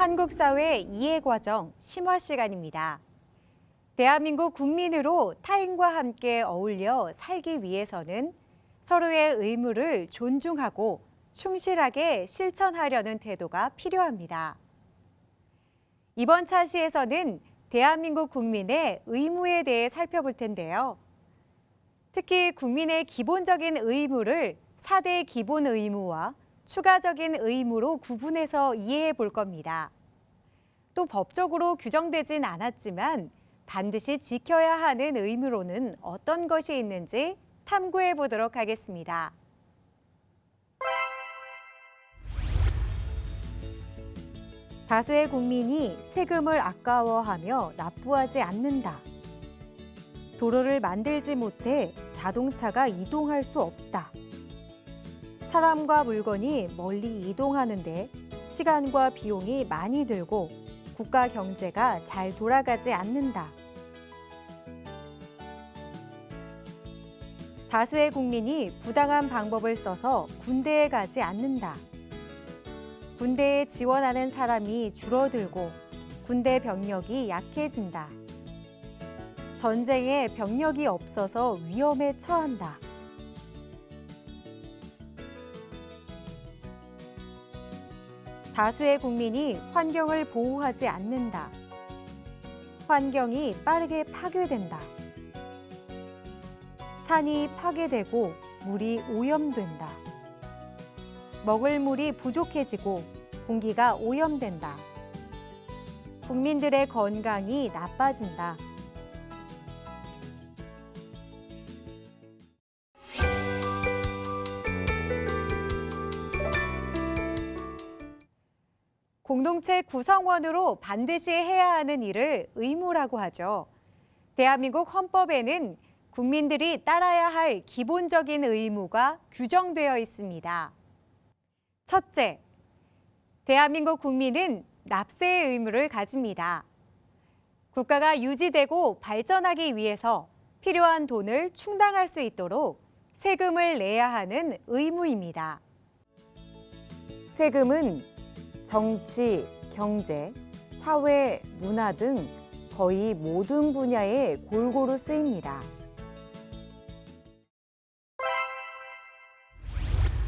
한국 사회 이해과정 심화 시간입니다. 대한민국 국민으로 타인과 함께 어울려 살기 위해서는 서로의 의무를 존중하고 충실하게 실천하려는 태도가 필요합니다. 이번 차시에서는 대한민국 국민의 의무에 대해 살펴볼 텐데요. 특히 국민의 기본적인 의무를 4대 기본 의무와 추가적인 의무로 구분해서 이해해 볼 겁니다. 또 법적으로 규정되진 않았지만 반드시 지켜야 하는 의무로는 어떤 것이 있는지 탐구해 보도록 하겠습니다. 다수의 국민이 세금을 아까워하며 납부하지 않는다. 도로를 만들지 못해 자동차가 이동할 수 없다. 사람과 물건이 멀리 이동하는데 시간과 비용이 많이 들고 국가 경제가 잘 돌아가지 않는다. 다수의 국민이 부당한 방법을 써서 군대에 가지 않는다. 군대에 지원하는 사람이 줄어들고 군대 병력이 약해진다. 전쟁에 병력이 없어서 위험에 처한다. 다수의 국민이 환경을 보호하지 않는다. 환경이 빠르게 파괴된다. 산이 파괴되고 물이 오염된다. 먹을 물이 부족해지고 공기가 오염된다. 국민들의 건강이 나빠진다. 공동체 구성원으로 반드시 해야 하는 일을 의무라고 하죠. 대한민국 헌법에는 국민들이 따라야 할 기본적인 의무가 규정되어 있습니다. 첫째, 대한민국 국민은 납세의 의무를 가집니다. 국가가 유지되고 발전하기 위해서 필요한 돈을 충당할 수 있도록 세금을 내야 하는 의무입니다. 세금은 정치, 경제, 사회, 문화 등 거의 모든 분야에 골고루 쓰입니다.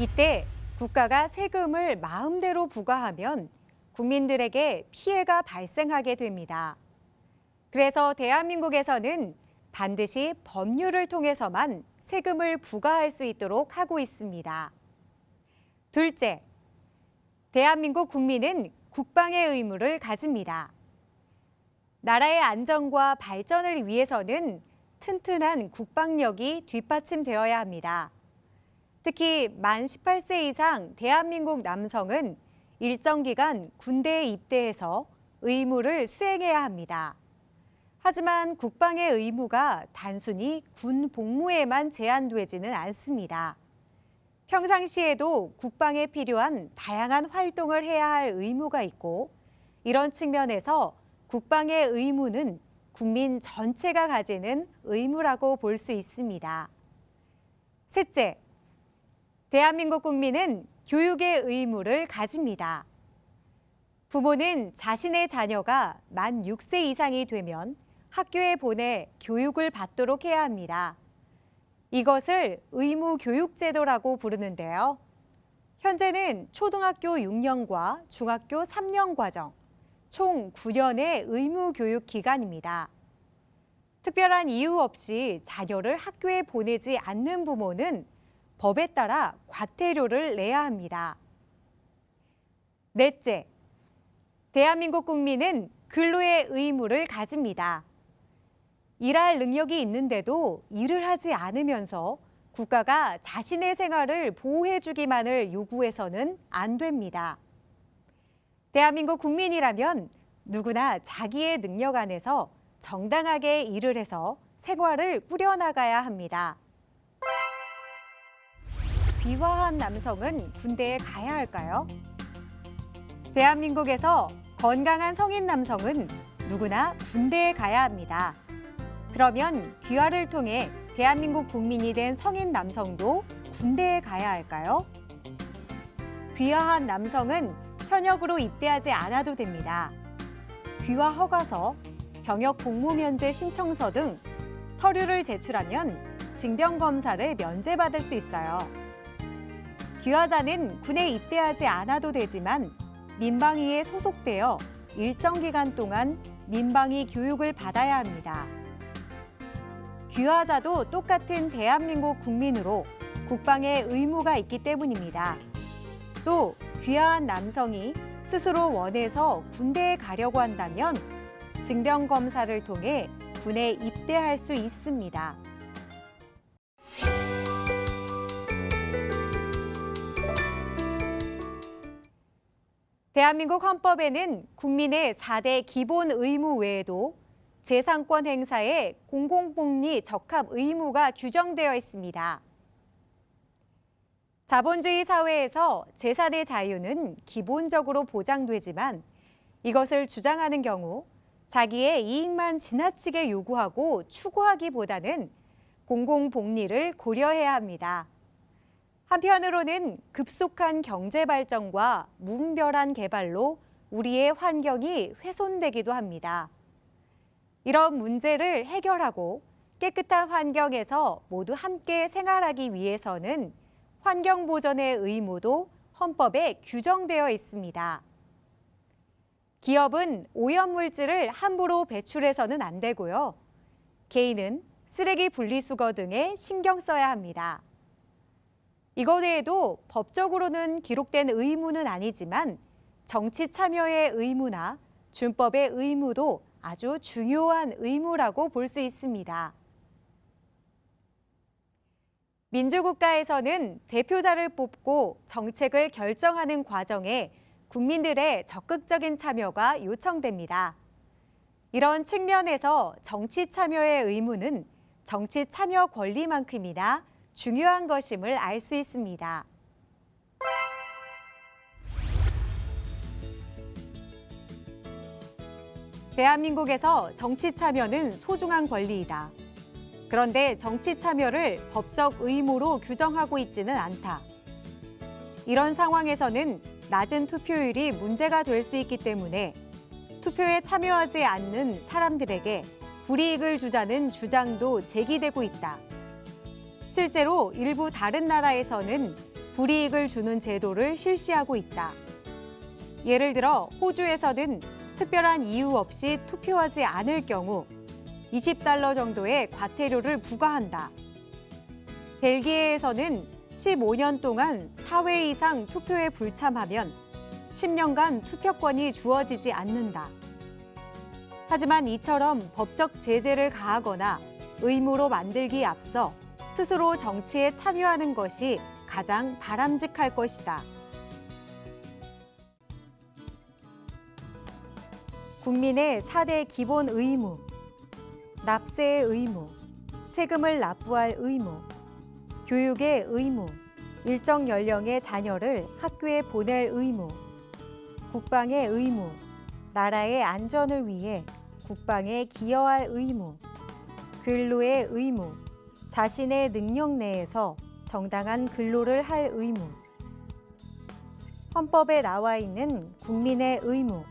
이때 국가가 세금을 마음대로 부과하면 국민들에게 피해가 발생하게 됩니다. 그래서 대한민국에서는 반드시 법률을 통해서만 세금을 부과할 수 있도록 하고 있습니다. 둘째, 대한민국 국민은 국방의 의무를 가집니다. 나라의 안정과 발전을 위해서는 튼튼한 국방력이 뒷받침되어야 합니다. 특히 만 18세 이상 대한민국 남성은 일정 기간 군대에 입대해서 의무를 수행해야 합니다. 하지만 국방의 의무가 단순히 군 복무에만 제한되지는 않습니다. 평상시에도 국방에 필요한 다양한 활동을 해야 할 의무가 있고, 이런 측면에서 국방의 의무는 국민 전체가 가지는 의무라고 볼 수 있습니다. 셋째, 대한민국 국민은 교육의 의무를 가집니다. 부모는 자신의 자녀가 만 6세 이상이 되면 학교에 보내 교육을 받도록 해야 합니다. 이것을 의무교육제도라고 부르는데요. 현재는 초등학교 6년과 중학교 3년 과정, 총 9년의 의무교육 기간입니다. 특별한 이유 없이 자녀를 학교에 보내지 않는 부모는 법에 따라 과태료를 내야 합니다. 넷째, 대한민국 국민은 근로의 의무를 가집니다. 일할 능력이 있는데도 일을 하지 않으면서 국가가 자신의 생활을 보호해주기만을 요구해서는 안 됩니다. 대한민국 국민이라면 누구나 자기의 능력 안에서 정당하게 일을 해서 생활을 꾸려나가야 합니다. 귀화한 남성은 군대에 가야 할까요? 대한민국에서 건강한 성인 남성은 누구나 군대에 가야 합니다. 그러면 귀화를 통해 대한민국 국민이 된 성인 남성도 군대에 가야 할까요? 귀화한 남성은 현역으로 입대하지 않아도 됩니다. 귀화 허가서, 병역 복무 면제 신청서 등 서류를 제출하면 징병검사를 면제받을 수 있어요. 귀화자는 군에 입대하지 않아도 되지만 민방위에 소속되어 일정 기간 동안 민방위 교육을 받아야 합니다. 귀화자도 똑같은 대한민국 국민으로 국방의 의무가 있기 때문입니다. 또 귀화한 남성이 스스로 원해서 군대에 가려고 한다면 징병검사를 통해 군에 입대할 수 있습니다. 대한민국 헌법에는 국민의 4대 기본 의무 외에도 재산권 행사에 공공복리 적합 의무가 규정되어 있습니다. 자본주의 사회에서 재산의 자유는 기본적으로 보장되지만 이것을 주장하는 경우 자기의 이익만 지나치게 요구하고 추구하기보다는 공공복리를 고려해야 합니다. 한편으로는 급속한 경제 발전과 무분별한 개발로 우리의 환경이 훼손되기도 합니다. 이런 문제를 해결하고 깨끗한 환경에서 모두 함께 생활하기 위해서는 환경 보전의 의무도 헌법에 규정되어 있습니다. 기업은 오염물질을 함부로 배출해서는 안 되고요. 개인은 쓰레기 분리수거 등에 신경 써야 합니다. 이거 외에도 법적으로는 기록된 의무는 아니지만 정치 참여의 의무나 준법의 의무도 아주 중요한 의무라고 볼 수 있습니다. 민주국가에서는 대표자를 뽑고 정책을 결정하는 과정에 국민들의 적극적인 참여가 요청됩니다. 이런 측면에서 정치 참여의 의무는 정치 참여 권리만큼이나 중요한 것임을 알 수 있습니다. 대한민국에서 정치 참여는 소중한 권리이다. 그런데 정치 참여를 법적 의무로 규정하고 있지는 않다. 이런 상황에서는 낮은 투표율이 문제가 될 수 있기 때문에 투표에 참여하지 않는 사람들에게 불이익을 주자는 주장도 제기되고 있다. 실제로 일부 다른 나라에서는 불이익을 주는 제도를 실시하고 있다. 예를 들어 호주에서는 특별한 이유 없이 투표하지 않을 경우 $20 정도의 과태료를 부과한다. 벨기에에서는 15년 동안 4회 이상 투표에 불참하면 10년간 투표권이 주어지지 않는다. 하지만 이처럼 법적 제재를 가하거나 의무로 만들기에 앞서 스스로 정치에 참여하는 것이 가장 바람직할 것이다. 국민의 4대 기본 의무, 납세의 의무, 세금을 납부할 의무, 교육의 의무, 일정 연령의 자녀를 학교에 보낼 의무, 국방의 의무, 나라의 안전을 위해 국방에 기여할 의무, 근로의 의무, 자신의 능력 내에서 정당한 근로를 할 의무. 헌법에 나와 있는 국민의 의무,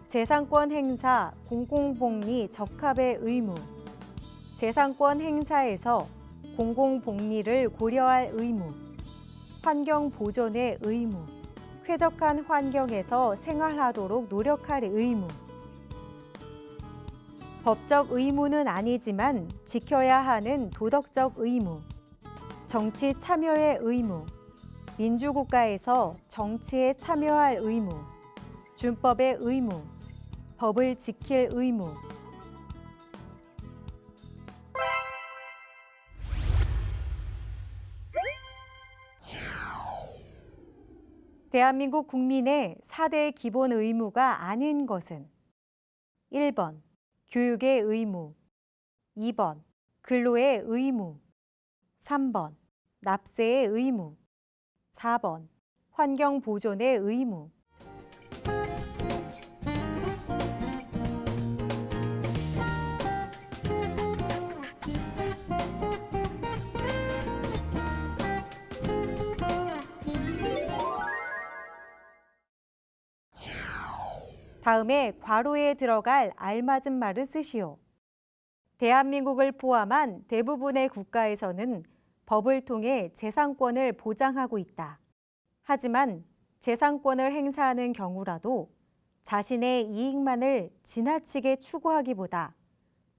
재산권 행사 공공복리 적합의 의무, 재산권 행사에서 공공복리를 고려할 의무, 환경 보존의 의무, 쾌적한 환경에서 생활하도록 노력할 의무. 법적 의무는 아니지만 지켜야 하는 도덕적 의무, 정치 참여의 의무, 민주국가에서 정치에 참여할 의무, 준법의 의무, 법을 지킬 의무. 대한민국 국민의 4대 기본 의무가 아닌 것은 1번, 교육의 의무, 2번, 근로의 의무, 3번, 납세의 의무, 4번, 환경 보존의 의무. 다음에 괄호에 들어갈 알맞은 말을 쓰시오. 대한민국을 포함한 대부분의 국가에서는 법을 통해 재산권을 보장하고 있다. 하지만 재산권을 행사하는 경우라도 자신의 이익만을 지나치게 추구하기보다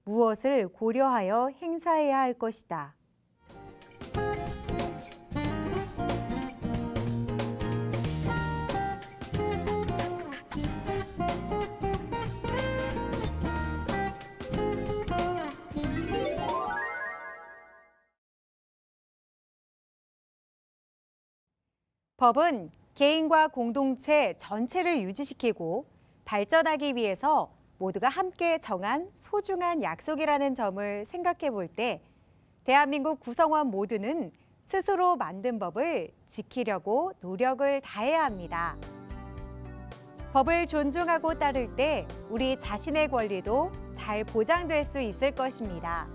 무엇을 고려하여 행사해야 할 것이다. 법은 개인과 공동체 전체를 유지시키고 발전하기 위해서 모두가 함께 정한 소중한 약속이라는 점을 생각해 볼 때 대한민국 구성원 모두는 스스로 만든 법을 지키려고 노력을 다해야 합니다. 법을 존중하고 따를 때 우리 자신의 권리도 잘 보장될 수 있을 것입니다.